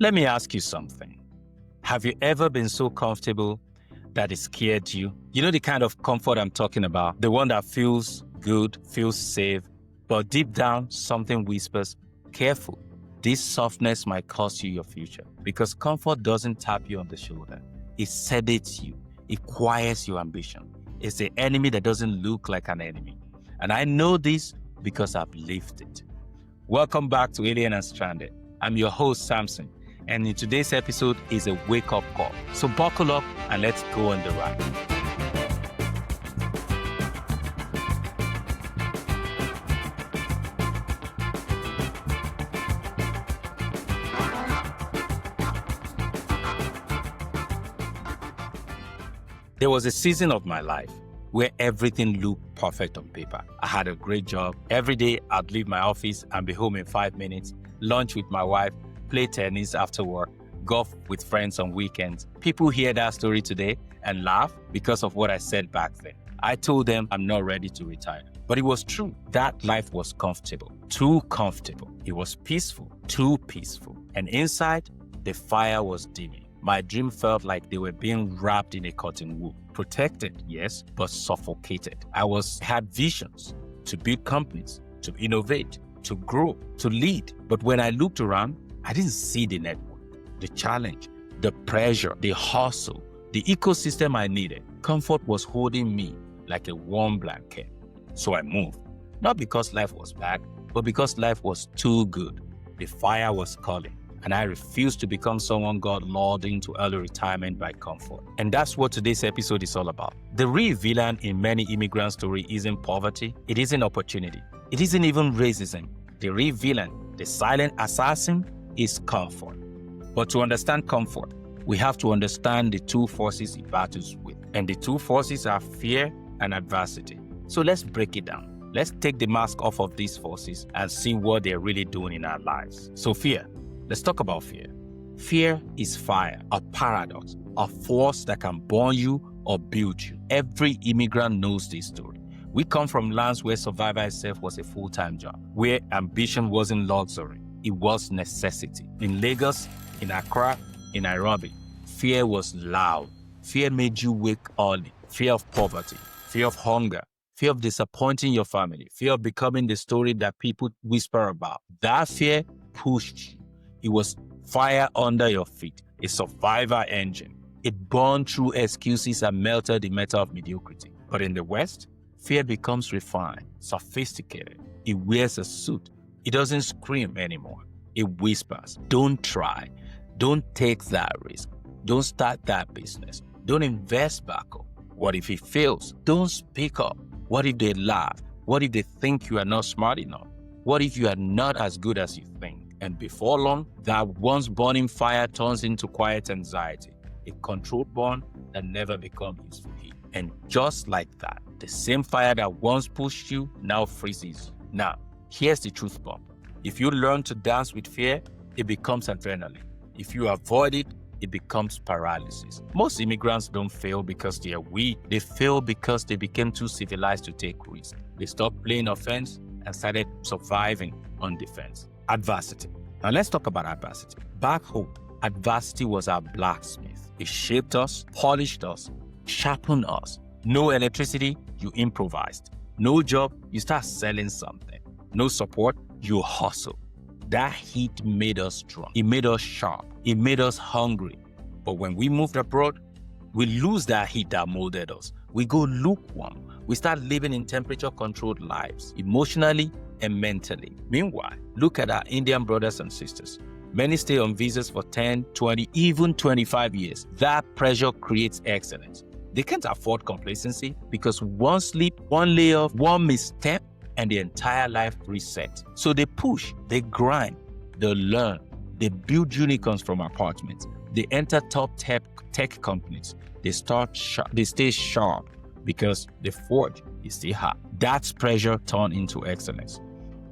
Let me ask you something. Have you ever been so comfortable that it scared you? You know the kind of comfort I'm talking about? The one that feels good, feels safe, but deep down, something whispers, careful. This softness might cost you your future because comfort doesn't tap you on the shoulder. It sedates you. It quiets your ambition. It's the enemy that doesn't look like an enemy. And I know this because I've lived it. Welcome back to Alien and Stranded. I'm your host, Samson. And in today's episode is a wake-up call. So buckle up and let's go on the ride. There was a season of my life where everything looked perfect on paper. I had a great job. Every day I'd leave my office and be home in 5 minutes, lunch with my wife, play tennis after work, golf with friends on weekends. People hear that story today and laugh because of what I said back then. I told them I'm not ready to retire. But it was true. That life was comfortable, too comfortable. It was peaceful, too peaceful. And inside, the fire was dimming. My dream felt like they were being wrapped in a cotton wool. Protected, yes, but suffocated. I had visions to build companies, to innovate, to grow, to lead. But when I looked around, I didn't see the network, the challenge, the pressure, the hustle, the ecosystem I needed. Comfort was holding me like a warm blanket. So I moved, not because life was bad, but because life was too good. The fire was calling, and I refused to become someone God lured into early retirement by comfort. And that's what today's episode is all about. The real villain in many immigrant stories isn't poverty, it isn't opportunity, it isn't even racism. The real villain, the silent assassin, is comfort. But to understand comfort, we have to understand the two forces it battles with. And the two forces are fear and adversity. So let's break it down. Let's take the mask off of these forces and see what they're really doing in our lives. So fear. Let's talk about fear. Fear is fire, a paradox, a force that can burn you or build you. Every immigrant knows this story. We come from lands where survival itself was a full-time job, where ambition wasn't luxury. It was necessity. In Lagos, in Accra, in Nairobi, fear was loud. Fear made you wake early. Fear of poverty, fear of hunger, fear of disappointing your family, fear of becoming the story that people whisper about. That fear pushed you. It was fire under your feet, a survivor engine. It burned through excuses and melted the metal of mediocrity. But in the West, fear becomes refined, sophisticated. It wears a suit. It doesn't scream anymore. It whispers, don't try. Don't take that risk. Don't start that business. Don't invest back up. What if it fails? Don't speak up. What if they laugh? What if they think you are not smart enough? What if you are not as good as you think? And before long, that once burning fire turns into quiet anxiety, a controlled burn that never becomes useful heat. And just like that, the same fire that once pushed you now freezes you. Now, here's the truth bomb. If you learn to dance with fear, it becomes adrenaline. If you avoid it, it becomes paralysis. Most immigrants don't fail because they are weak. They fail because they became too civilized to take risks. They stopped playing offense and started surviving on defense. Adversity. Now let's talk about adversity. Back home, adversity was our blacksmith. It shaped us, polished us, sharpened us. No electricity, you improvised. No job, you start selling something. No support, you hustle. That heat made us strong. It made us sharp. It made us hungry. But when we moved abroad, we lose that heat that molded us. We go lukewarm. We start living in temperature-controlled lives, emotionally and mentally. Meanwhile, look at our Indian brothers and sisters. Many stay on visas for 10, 20, even 25 years. That pressure creates excellence. They can't afford complacency because one slip, one layoff, one misstep, and the entire life resets. So they push, they grind, they learn, they build unicorns from apartments, they enter top tech companies, they stay sharp because the forge is still hot. That's pressure turned into excellence.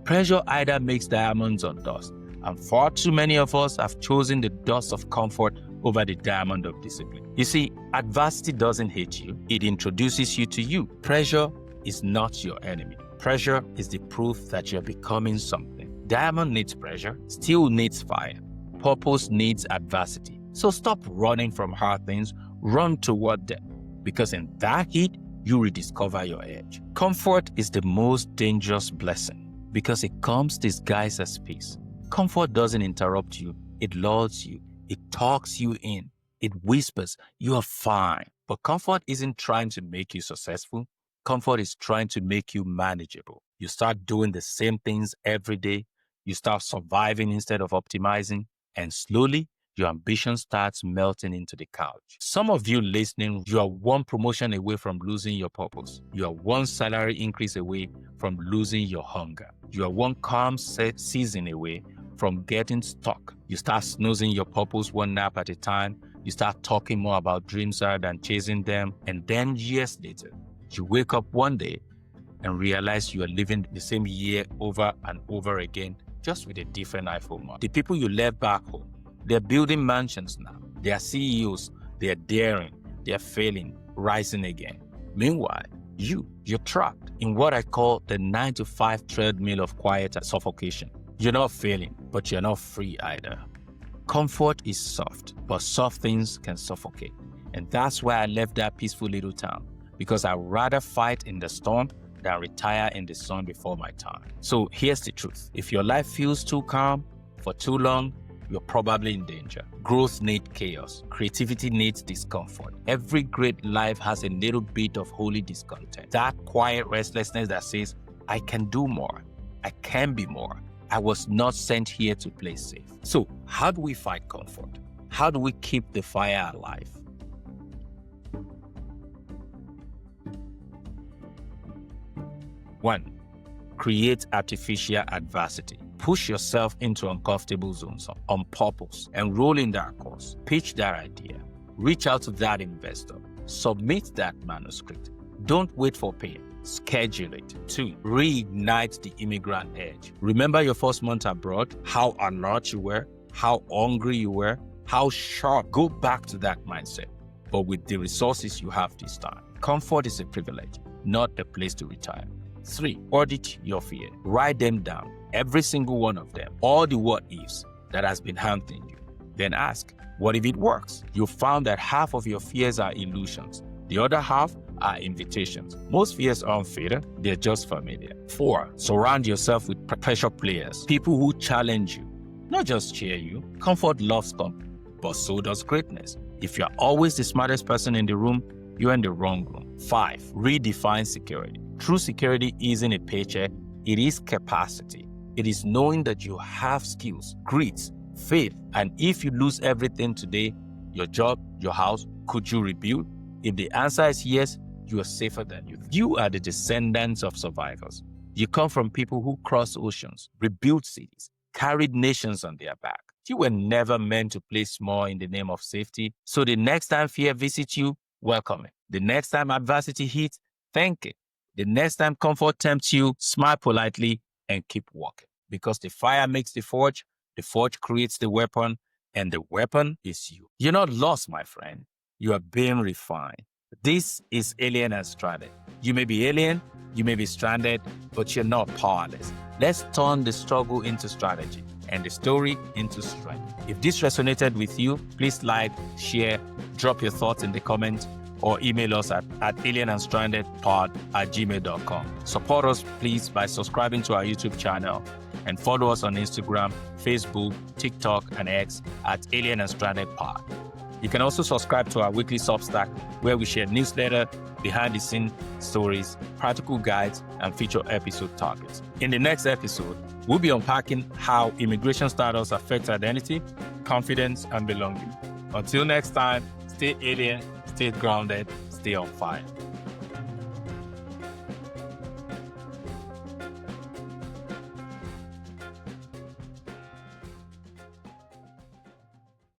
Pressure either makes diamonds or dust, and far too many of us have chosen the dust of comfort over the diamond of discipline. You see, adversity doesn't hate you, it introduces you to you. Pressure is not your enemy. Pressure is the proof that you're becoming something. Diamond needs pressure, steel needs fire. Purpose needs adversity. So stop running from hard things, run toward them. Because in that heat, you rediscover your edge. Comfort is the most dangerous blessing because it comes disguised as peace. Comfort doesn't interrupt you, it lulls you, it talks you in, it whispers, you are fine. But comfort isn't trying to make you successful. Comfort is trying to make you manageable. You start doing the same things every day. You start surviving instead of optimizing. And slowly, your ambition starts melting into the couch. Some of you listening, you are one promotion away from losing your purpose. You are one salary increase away from losing your hunger. You are one calm season away from getting stuck. You start snoozing your purpose one nap at a time. You start talking more about dreams rather than chasing them. And then years later, you wake up one day and realize you are living the same year over and over again, just with a different iPhone model. The people you left back home, they're building mansions now. They are CEOs. They're daring. They're failing, rising again. Meanwhile, you're trapped in what I call the 9-to-5 treadmill of quiet suffocation. You're not failing, but you're not free either. Comfort is soft, but soft things can suffocate. And that's why I left that peaceful little town, because I'd rather fight in the storm than retire in the sun before my time. So here's the truth. If your life feels too calm for too long, you're probably in danger. Growth needs chaos. Creativity needs discomfort. Every great life has a little bit of holy discontent. That quiet restlessness that says, I can do more. I can be more. I was not sent here to play safe. So how do we fight comfort? How do we keep the fire alive? One, create artificial adversity. Push yourself into uncomfortable zones on purpose. Enroll in that course. Pitch that idea. Reach out to that investor. Submit that manuscript. Don't wait for pain. Schedule it. 2, reignite the immigrant edge. Remember your first month abroad, how alert you were, how hungry you were, how sharp. Go back to that mindset, but with the resources you have this time. Comfort is a privilege, not a place to retire. 3, audit your fear. Write them down, every single one of them, all the what-ifs that has been haunting you. Then ask, what if it works? You found that half of your fears are illusions. The other half are invitations. Most fears aren't fatal, they're just familiar. 4, surround yourself with pressure players, people who challenge you, not just cheer you. Comfort loves company, but so does greatness. If you're always the smartest person in the room, you're in the wrong room. 5, redefine security. True security isn't a paycheck, it is capacity. It is knowing that you have skills, grit, faith, and if you lose everything today, your job, your house, could you rebuild? If the answer is yes, you are safer than you think. You are the descendants of survivors. You come from people who crossed oceans, rebuilt cities, carried nations on their back. You were never meant to play small in the name of safety. So the next time fear visits you, welcome it. The next time adversity hits, thank it. The next time comfort tempts you, smile politely and keep walking. Because the fire makes the forge creates the weapon, and the weapon is you. You're not lost, my friend. You are being refined. This is Alien and Stranded. You may be alien, you may be stranded, but you're not powerless. Let's turn the struggle into strategy and the story into strength. If this resonated with you, please like, share, drop your thoughts in the comments, or email us at alienandstrandedpod@gmail.com. Support us, please, by subscribing to our YouTube channel and follow us on Instagram, Facebook, TikTok, and X at Alien and Stranded Pod. You can also subscribe to our weekly Substack, where we share newsletter, behind-the-scenes stories, practical guides, and feature episode targets. In the next episode, we'll be unpacking how immigration status affects identity, confidence, and belonging. Until next time, stay alien, stay grounded, stay on fire.